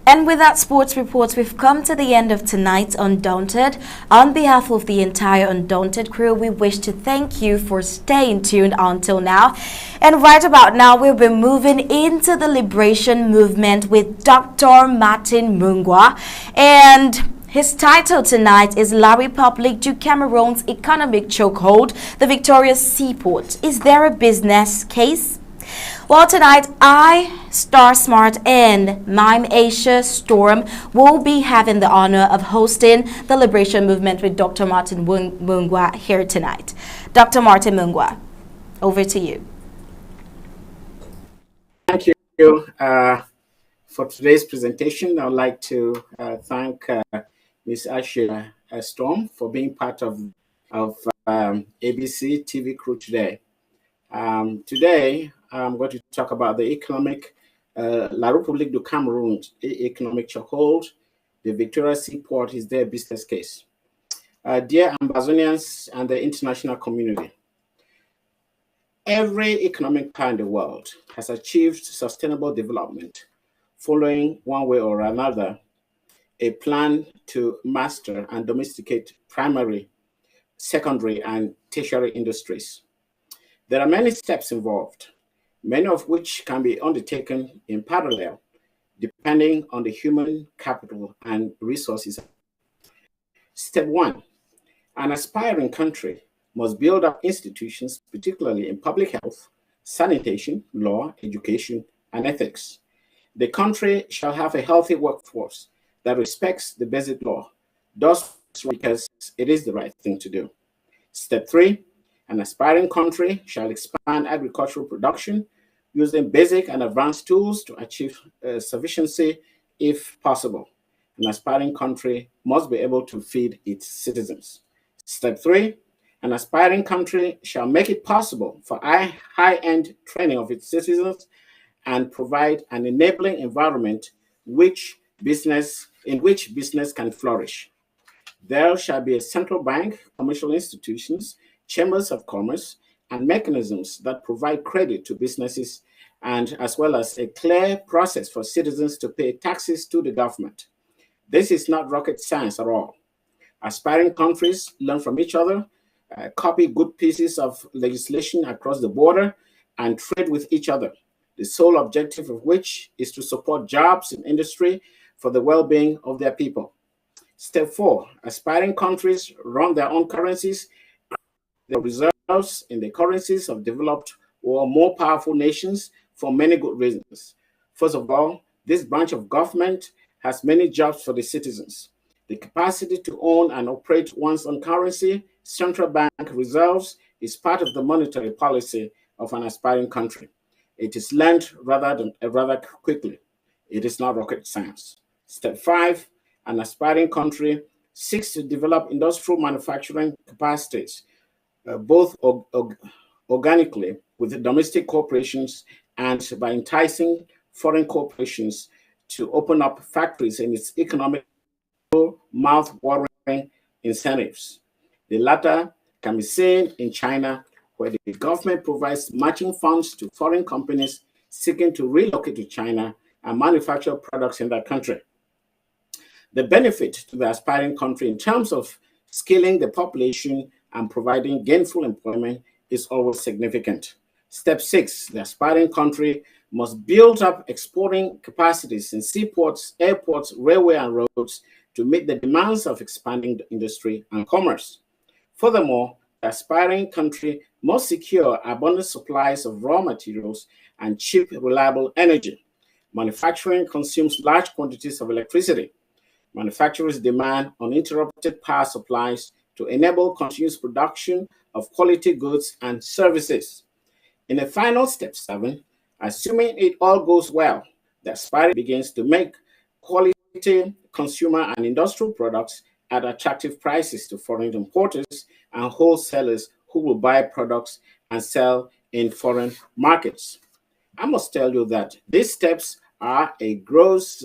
And with that sports report, we've come to the end of tonight's Undaunted. On behalf of the entire Undaunted crew, we wish to thank you for staying tuned until now. And right about now, we'll be moving into the liberation movement with Dr. Martin Mungwa. And his title tonight is La Republic to Cameroon's Economic Chokehold, the victorious seaport. Is there a business case? Well, tonight, I, Star Smart, and Mime Asia Storm will be having the honor of hosting the Liberation Movement with Dr. Martin Mungwa here tonight. Dr. Martin Mungwa, over to you. Thank you for today's presentation. I'd like to thank Ms. Asia Storm for being part of ABC TV crew today. Today, I'm going to talk about the economic, La République du Cameroon economic chokehold. The Victoria Seaport is their business case. Dear Ambazonians and the international community, every economic power in the world has achieved sustainable development following one way or another a plan to master and domesticate primary, secondary, and tertiary industries. There are many steps involved, many of which can be undertaken in parallel, depending on the human capital and resources. Step 1, an aspiring country must build up institutions, particularly in public health, sanitation, law, education, and ethics. The country shall have a healthy workforce that respects the basic law, thus because it is the right thing to do. Step 3, an aspiring country shall expand agricultural production using basic and advanced tools to achieve sufficiency if possible. An aspiring country must be able to feed its citizens. Step 3, an aspiring country shall make it possible for high-end training of its citizens and provide an enabling environment in which business can flourish. There shall be a central bank, commercial institutions, chambers of commerce, and mechanisms that provide credit to businesses, and as well as a clear process for citizens to pay taxes to the government. This is not rocket science at all. Aspiring countries learn from each other, copy good pieces of legislation across the border, and trade with each other, the sole objective of which is to support jobs in industry for the well-being of their people. Step 4, aspiring countries run their own currencies, their reserves in the currencies of developed or more powerful nations for many good reasons. First of all, this branch of government has many jobs for the citizens. The capacity to own and operate one's own currency, central bank reserves, is part of the monetary policy of an aspiring country. It is learned rather quickly. It is not rocket science. Step 5, an aspiring country seeks to develop industrial manufacturing capacities, both organically with the domestic corporations and by enticing foreign corporations to open up factories in its economic mouth-watering incentives. The latter can be seen in China, where the government provides matching funds to foreign companies seeking to relocate to China and manufacture products in that country. The benefit to the aspiring country in terms of scaling the population and providing gainful employment is always significant. Step 6, the aspiring country must build up exporting capacities in seaports, airports, railway, and roads to meet the demands of expanding industry and commerce. Furthermore, the aspiring country must secure abundant supplies of raw materials and cheap, reliable energy. Manufacturing consumes large quantities of electricity. Manufacturers demand uninterrupted power supplies to enable continuous production of quality goods and services. In the final step 7, assuming it all goes well, the aspiring begins to make quality consumer and industrial products at attractive prices to foreign importers and wholesalers who will buy products and sell in foreign markets. I must tell you that these steps are a gross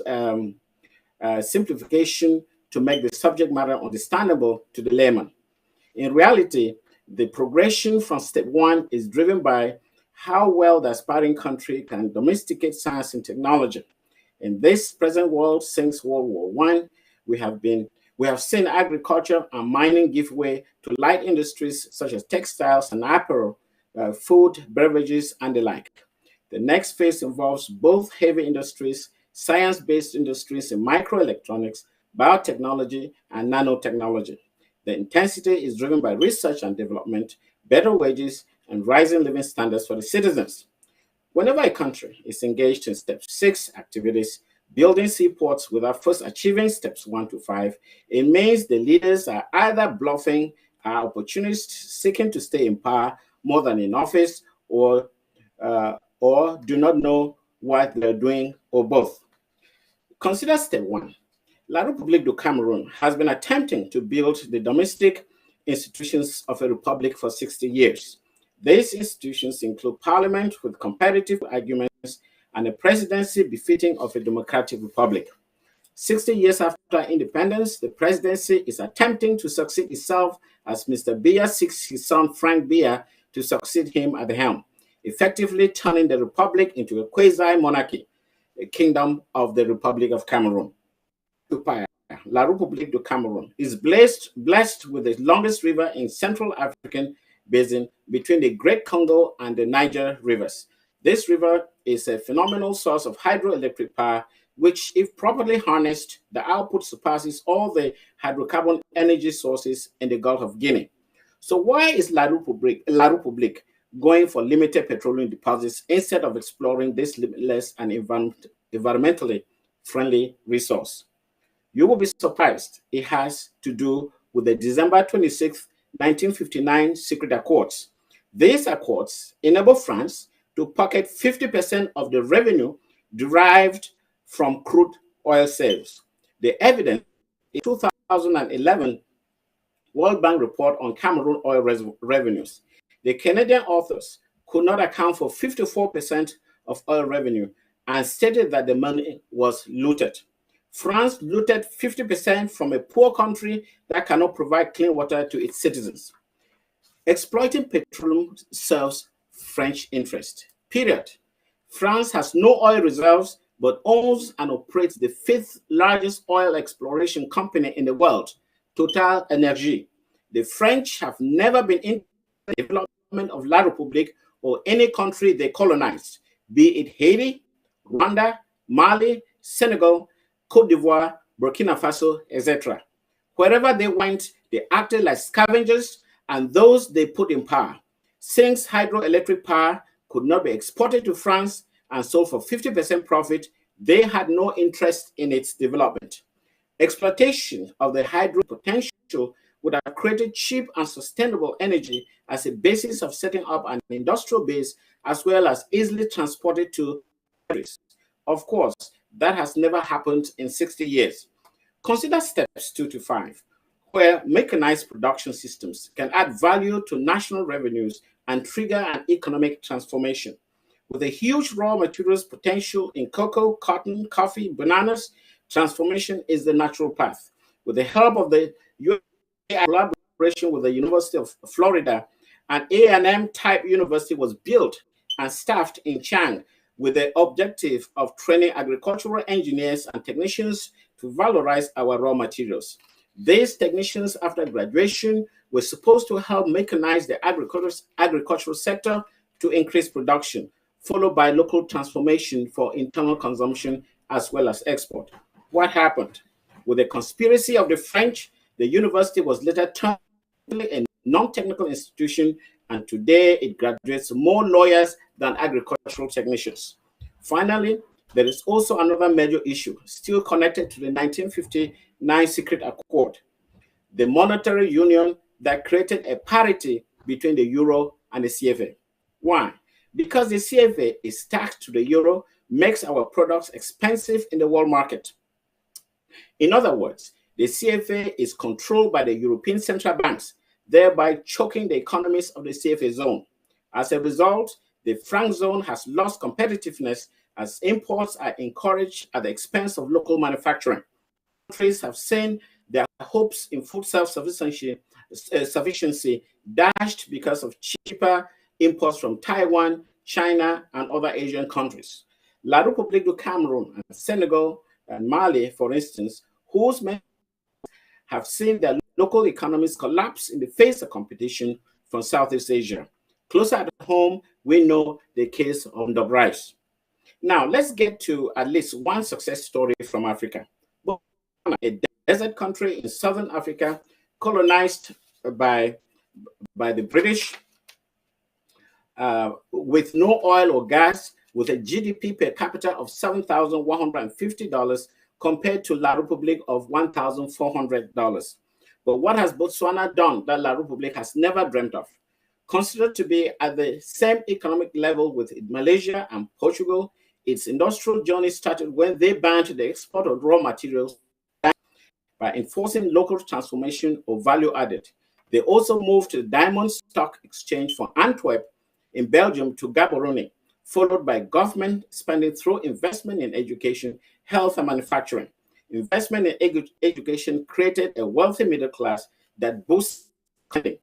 simplification to make the subject matter understandable to the layman. In reality, the progression from step 1 is driven by how well the aspiring country can domesticate science and technology. In this present world, since World War I, we have seen agriculture and mining give way to light industries such as textiles and apparel, food, beverages, and the like. The next phase involves both heavy industries, science-based industries in microelectronics, biotechnology, and nanotechnology. The intensity is driven by research and development, better wages, and rising living standards for the citizens. Whenever a country is engaged in step 6 activities, building seaports without first achieving steps 1 to 5, it means the leaders are either bluffing, are opportunists seeking to stay in power more than in office, or do not know what they're doing, or both. Consider step 1. La République du Cameroon has been attempting to build the domestic institutions of a republic for 60 years. These institutions include parliament with competitive arguments and a presidency befitting of a democratic republic. 60 years after independence, the presidency is attempting to succeed itself as Mr. Biya seeks his son Frank Biya to succeed him at the helm, effectively turning the republic into a quasi-monarchy, a kingdom of the Republic of Cameroon. La République du Cameroon is blessed with the longest river in Central African Basin between the Great Congo and the Niger rivers. This river is a phenomenal source of hydroelectric power, which, if properly harnessed, the output surpasses all the hydrocarbon energy sources in the Gulf of Guinea. So why is La République going for limited petroleum deposits instead of exploring this limitless and environmentally friendly resource? You will be surprised. It has to do with the December 26, 1959 secret accords. These accords enable France to pocket 50% of the revenue derived from crude oil sales. The evidence in 2011 World Bank report on Cameroon oil revenues. The Canadian authors could not account for 54% of oil revenue and stated that the money was looted. France looted 50% from a poor country that cannot provide clean water to its citizens. Exploiting petroleum serves French interest, period. France has no oil reserves but owns and operates the 5th largest oil exploration company in the world, Total Energy. The French have never been in the development of La République or any country they colonized, be it Haiti, Rwanda, Mali, Senegal, Cote d'Ivoire, Burkina Faso, etc. Wherever they went, they acted like scavengers and those they put in power. Since hydroelectric power could not be exported to France and sold for 50% profit, they had no interest in its development. Exploitation of the hydro potential would have created cheap and sustainable energy as a basis of setting up an industrial base, as well as easily transported to countries. Of course, that has never happened in 60 years. Consider steps 2 to 5, where mechanized production systems can add value to national revenues and trigger an economic transformation. With a huge raw materials potential in cocoa, cotton, coffee, bananas, transformation is the natural path. With the help of the USA collaboration with the University of Florida, an A&M type university was built and staffed in Chang with the objective of training agricultural engineers and technicians to valorize our raw materials. These technicians, after graduation, were supposed to help mechanize the agricultural sector to increase production, followed by local transformation for internal consumption as well as export. What happened? With the conspiracy of the French, the university was later turned into a non-technical institution, and today it graduates more lawyers than agricultural technicians. Finally, there is also another major issue still connected to the 1959 Secret Accord, the monetary union that created a parity between the euro and the CFA. Why? Because the CFA is taxed to the euro, makes our products expensive in the world market. In other words, the CFA is controlled by the European central banks, thereby choking the economies of the CFA zone. As a result, the franc zone has lost competitiveness as imports are encouraged at the expense of local manufacturing. Countries have seen their hopes in food self-sufficiency dashed because of cheaper imports from Taiwan, China, and other Asian countries. La République du Cameroon and Senegal and Mali, for instance, whose men have seen their local economies collapse in the face of competition from Southeast Asia. Closer at home, we know the case of the rice. Now, let's get to at least one success story from Africa. Botswana, a desert country in southern Africa, colonized by, by the British, with no oil or gas, with a GDP per capita of $7,150 compared to La République of $1,400. But what has Botswana done that La République has never dreamt of? Considered to be at the same economic level with Malaysia and Portugal, its industrial journey started when they banned the export of raw materials by enforcing local transformation or value added. They also moved to the Diamond Stock Exchange from Antwerp in Belgium to Gaborone, followed by government spending through investment in education, health, and manufacturing. Investment in education created a wealthy middle class that boosted spending.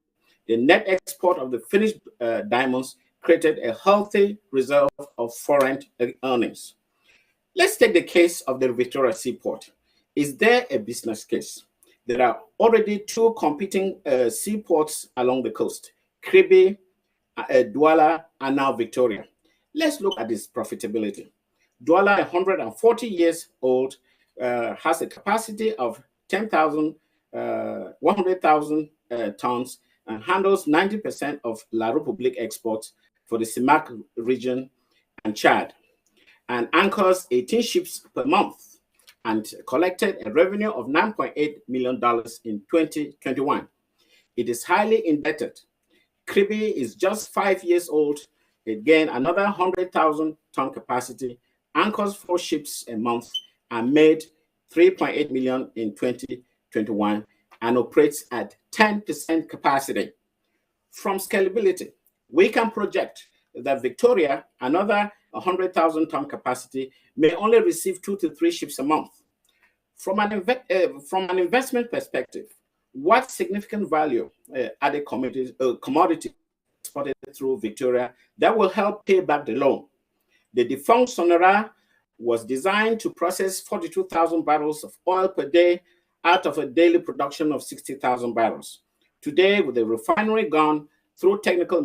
The net export of the finished diamonds created a healthy reserve of foreign earnings. Let's take the case of the Victoria Seaport. Is there a business case? There are already two competing seaports along the coast, Kribi, Douala, and now Victoria. Let's look at its profitability. Douala, 140 years old, has a capacity of 100,000 tons and handles 90% of La République exports for the CIMAC region and Chad, and anchors 18 ships per month and collected a revenue of $9.8 million in 2021. It is highly indebted. Kribi is just 5 years old. Again, another 100,000 ton capacity, anchors 4 ships a month, and made 3.8 million in 2021 and operates at 10% capacity. From scalability, we can project that Victoria, another 100,000 ton capacity, may only receive 2 to 3 ships a month. From an investment perspective, what significant value added commodity exported through Victoria that will help pay back the loan? The defunct Sonora was designed to process 42,000 barrels of oil per day out of a daily production of 60,000 barrels. Today, with the refinery gone, through technical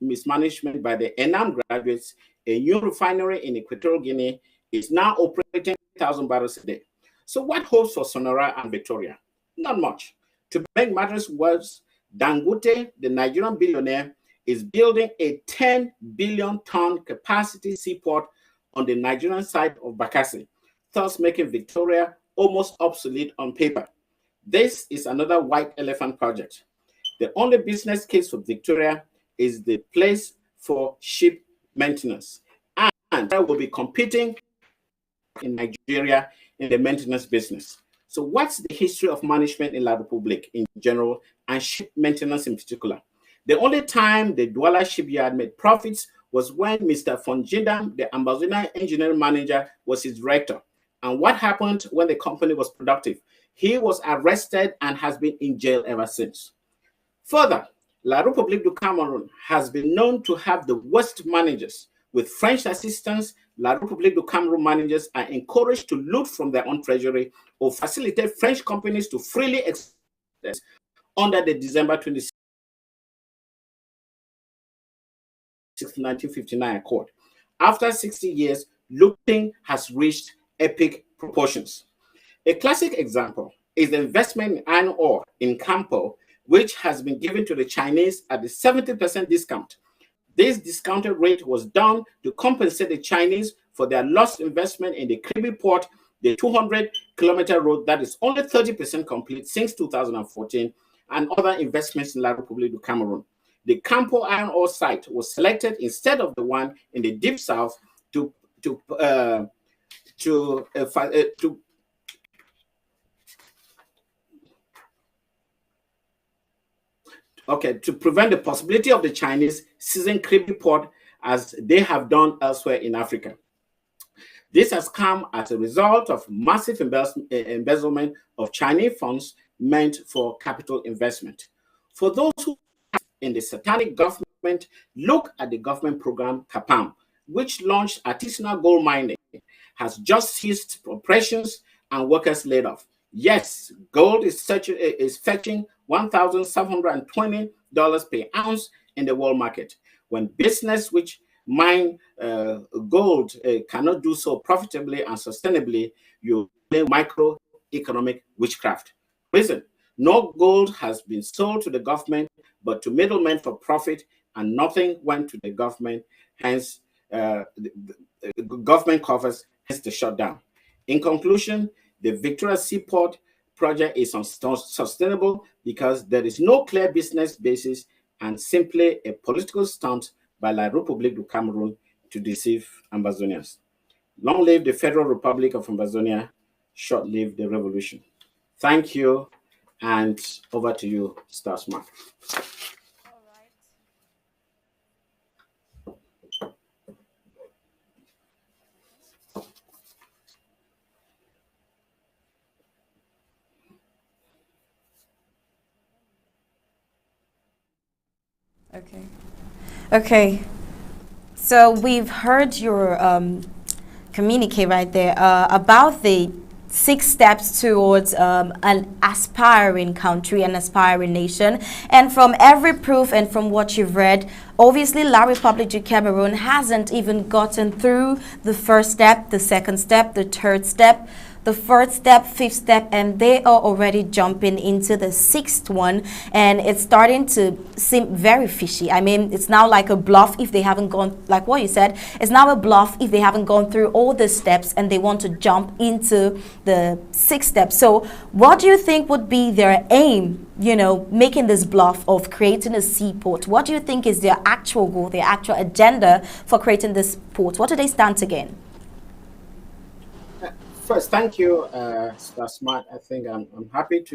mismanagement by the ENAM graduates, a new refinery in Equatorial Guinea is now operating 1,000 barrels a day. So what hopes for Sonora and Victoria? Not much. To make matters worse, Dangote, the Nigerian billionaire, is building a 10 billion ton capacity seaport on the Nigerian side of Bakassi, thus making Victoria almost obsolete on paper. This is another white elephant project. The only business case for Victoria is the place for ship maintenance, and that will be competing in Nigeria in the maintenance business. So what's the history of management in La République in general and ship maintenance in particular? The only time the Douala shipyard made profits was when Mr. Fonjindam, the Ambazonian engineering manager, was his director. And what happened when the company was productive? He was arrested and has been in jail ever since. Further, La République du Cameroon has been known to have the worst managers. With French assistance, La République du Cameroon managers are encouraged to loot from their own treasury or facilitate French companies to freely export under the December 26, 1959 Accord. After 60 years, looting has reached epic proportions. A classic example is the investment in iron ore in Campo, which has been given to the Chinese at the 70% discount. This discounted rate was done to compensate the Chinese for their lost investment in the Kribi port, the 200-kilometer road that is only 30% complete since 2014, and other investments in La République du Cameroon. The Campo iron ore site was selected instead of the one in the deep south to prevent the possibility of the Chinese seizing Kribi port as they have done elsewhere in Africa. This has come as a result of massive embezzlement of Chinese funds meant for capital investment. For those who are in the satanic government, look at the government program CAPAM, which launched artisanal gold mining, has just ceased operations and workers laid off. Yes, gold is fetching $1,720 per ounce in the world market. When business which mine gold cannot do so profitably and sustainably, you play microeconomic witchcraft. Reason: no gold has been sold to the government, but to middlemen for profit, and nothing went to the government. Hence, the government covers, hence the shutdown. In conclusion, the Victoria Seaport project is unsustainable because there is no clear business basis and simply a political stunt by La République du Cameroon to deceive Ambazonians. Long live the Federal Republic of Ambazonia, short live the revolution. Thank you, and over to you, Star Smart. Okay. Okay. So we've heard your communique right there about the 6 steps towards an aspiring country, an aspiring nation. And from every proof and from what you've read, obviously La République du Cameroon hasn't even gotten through the first step, the second step, the third step, the fourth step, fifth step, and they are already jumping into the sixth one, and it's starting to seem very fishy. I mean, it's now like a bluff if they haven't gone, like what you said, it's now a bluff if they haven't gone through all the steps and they want to jump into the sixth step. So what do you think would be their aim, you know, making this bluff of creating a seaport? What do you think is their actual goal, their actual agenda for creating this port? What do they stand to gain? First, thank you, Star Smart. I think I'm happy to